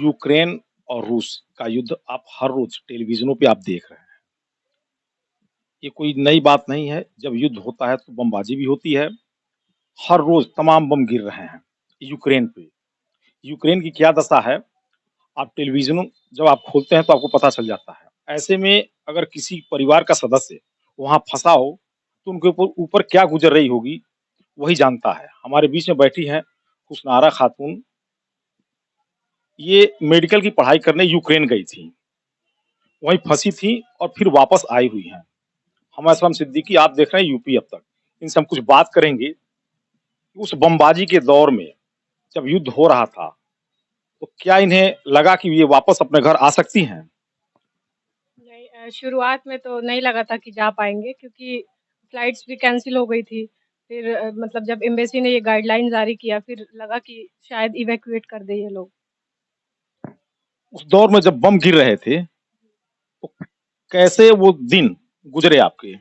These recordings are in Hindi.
यूक्रेन और रूस का युद्ध आप हर रोज टेलीविज़नों पे आप देख रहे हैं। ये कोई नई बात नहीं है, जब युद्ध होता है तो बमबाजी भी होती है। हर रोज तमाम बम गिर रहे हैं यूक्रेन पे। यूक्रेन की क्या दशा है, आप टेलीविज़नों जब आप खोलते हैं तो आपको पता चल जाता है। ऐसे में अगर किसी परिवार का सदस्य वहाँ फँसा हो, तो उनके ऊपर ऊपर क्या गुज़र रही होगी, वही जानता है। हमारे बीच में बैठी हैं हुस्नारा खातून, ये मेडिकल की पढ़ाई करने यूक्रेन गई थीं। वहीं फँसी थीं और फिर वापस आई हुई हैं। हम असलम सिद्दीकी, आप देख रहे हैं यूपी अब तक। इनसे हम कुछ बात करेंगे, उस बमबाजी के दौर में जब युद्ध हो रहा था, तो क्या इन्हें लगा कि ये वापस अपने घर आ सकती हैं? नहीं शुरुआत में तो नहीं लगा था कि जा पाएँगे क्योंकि फ्लाइट्स भी कैंसल हो गई थी। फिर मतलब जब एम्बेसी ने ये गाइडलाइन जारी किया फिर लगा कि शायद इवैक्यूएट कर दें ये लोग। उस दौर में जब बम गिर रहे थे, तो कैसे वो दिन गुज़रे आपके?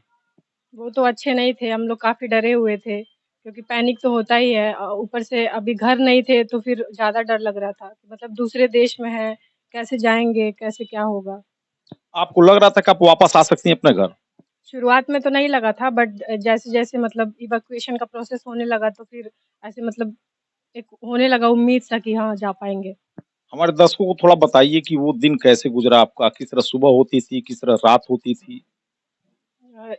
वो तो अच्छे नहीं थे, हम लोग काफ़ी डरे हुए थे क्योंकि पैनिक तो होता ही है। ऊपर से अभी घर नहीं थे तो फिर ज़्यादा डर लग रहा था। मतलब दूसरे देश में हैं, कैसे जाएँगे, कैसे क्या होगा? आपको लग रहा था कि आप वापस आ सकती हैं अपने घर? शुरुआत में तो नहीं लगा था बट जैसे-जैसे मतलब इवैक्यूएशन का प्रोसेस होने लगा तो फिर ऐसे मतलब एक होने लगा उम्मीद सा कि हाँ, जा पाएँगे। हमारे दर्शकों को थोड़ा बताइए कि वो दिन कैसे गुज़रा आपका? किस तरह सुबह होती थी, किस तरह रात होती थी?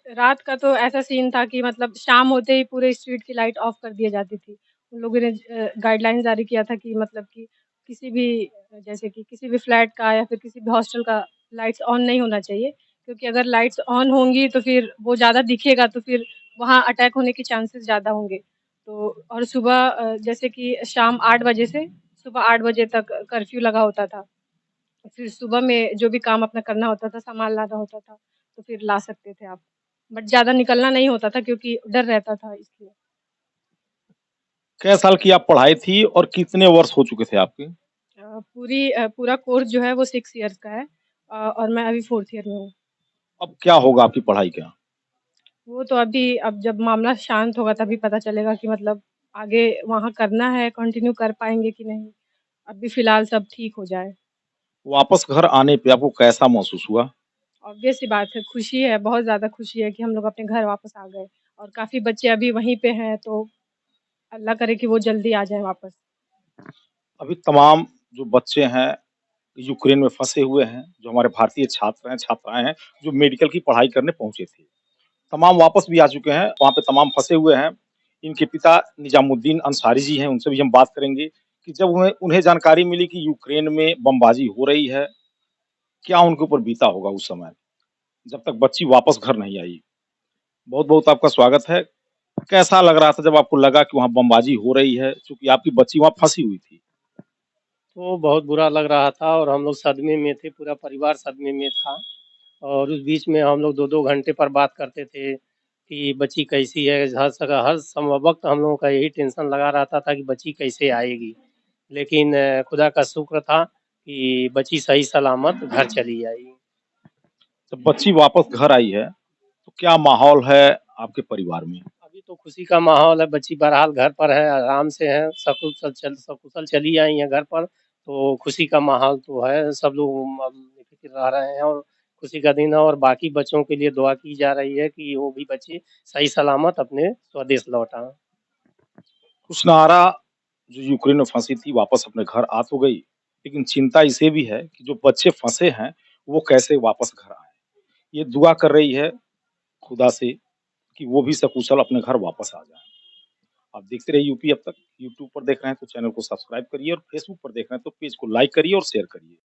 रात का तो ऐसा सीन था कि मतलब शाम होते ही पूरे स्ट्रीट की लाइट ऑफ कर दी जाती थी। उन लोगों ने गाइडलाइन जारी किया था कि मतलब कि किसी भी जैसे कि किसी भी फ्लैट का या फिर किसी भी हॉस्टल का लाइट्स ऑन नहीं होना चाहिए, क्योंकि अगर लाइट्स ऑन होंगी तो फिर वो ज़्यादा दिखेगा तो फिर वहाँ अटैक होने के चांसेस ज़्यादा होंगे। तो और सुबह जैसे कि शाम 8 बजे से सुबह 8 बजे तक कर्फ्यू लगा होता था। फिर सुबह में जो भी काम अपना करना होता था, सामान लाना होता था, तो फिर ला सकते थे आप। बट ज़्यादा निकलना नहीं होता था क्योंकि डर रहता था इसलिए। कै साल की आप पढ़ाई थी और कितने वर्ष हो चुके थे आपके? पूरा कोर्स जो है वो 6 इयर्स का है और मैं अभी 4th ईयर में हूँ। अब क्या होगा आपकी पढ़ाई का? वो तो अभी अब जब मामला शांत होगा तभी पता चलेगा कि मतलब आगे वहाँ करना है, कंटिन्यू कर पाएँगे कि नहीं। अभी फ़िलहाल सब ठीक हो जाए। वापस घर आने पे आपको कैसा महसूस हुआ? ऑब्वियस सी बात है, खुशी है, बहुत ज़्यादा खुशी है कि हम लोग अपने घर वापस आ गए और काफ़ी बच्चे अभी वहीं पे हैं तो अल्लाह करे कि वो जल्दी आ जाएँ वापस। अभी तमाम जो बच्चे हैं, यूक्रेन में फँसे हुए हैं, जो हमारे भारतीय छात्र हैं, छात्राएँ हैं, जो मेडिकल की पढ़ाई करने पहुँचे थे। तमाम वापस भी आ चुके हैं, वहाँ पे तमाम फँसे हुए हैं। इनके पिता निजामुद्दीन अंसारी जी हैं, उनसे भी हम बात करेंगे कि जब उन्हें उन्हें जानकारी मिली कि यूक्रेन में बमबाजी हो रही है, क्या उनके ऊपर बीता होगा उस समय, जब तक बच्ची वापस घर नहीं आई। बहुत-बहुत आपका स्वागत है। कैसा लग रहा था जब आपको लगा कि वहाँ बमबाजी हो रही है, चूँकि आपकी बच्ची वहाँ फँसी हुई थी? तो बहुत बुरा लग रहा था और हम लोग सदमे में थे, पूरा परिवार सदमे में था और उस बीच में हम लोग 2-2 घंटे पर बात करते थे कि बच्ची कैसी है? हर समय वक़्त हम लोगों का यही टेंशन लगा रहता था कि बच्ची कैसे आएगी? लेकिन खुदा का शुक्र था कि बच्ची सही सलामत घर चली आई। जब बच्ची वापस घर आई है, तो क्या माहौल है आपके परिवार में? अभी तो खुशी का माहौल है, बच्ची बहरहाल घर पर है, आराम से है, सकुशल चली आई हैं घर पर, तो खुशी का माहौल तो है, सब लोग बेफ़िक्र रह रहे हैं और खुशी का दिन है और बाकी बच्चों के लिए दुआ की जा रही है कि वो भी बच्चे सही सलामत अपने स्वदेश लौट आएँ। हुस्नारा जो यूक्रेन में फँसी थी, वापस अपने घर आ तो गई, लेकिन चिंता इसे भी है कि जो बच्चे फँसे हैं, वो कैसे वापस घर आएँ। ये दुआ कर रही है खुदा से कि वो भी सकुशल अपने घर वापस आ जाएँ। आप देखते रहिए यूपी अब तक। यूट्यूब पर देख रहे हैं तो चैनल को सब्सक्राइब करिए और फेसबुक पर देख रहे हैं तो पेज को लाइक करिए और शेयर करिए।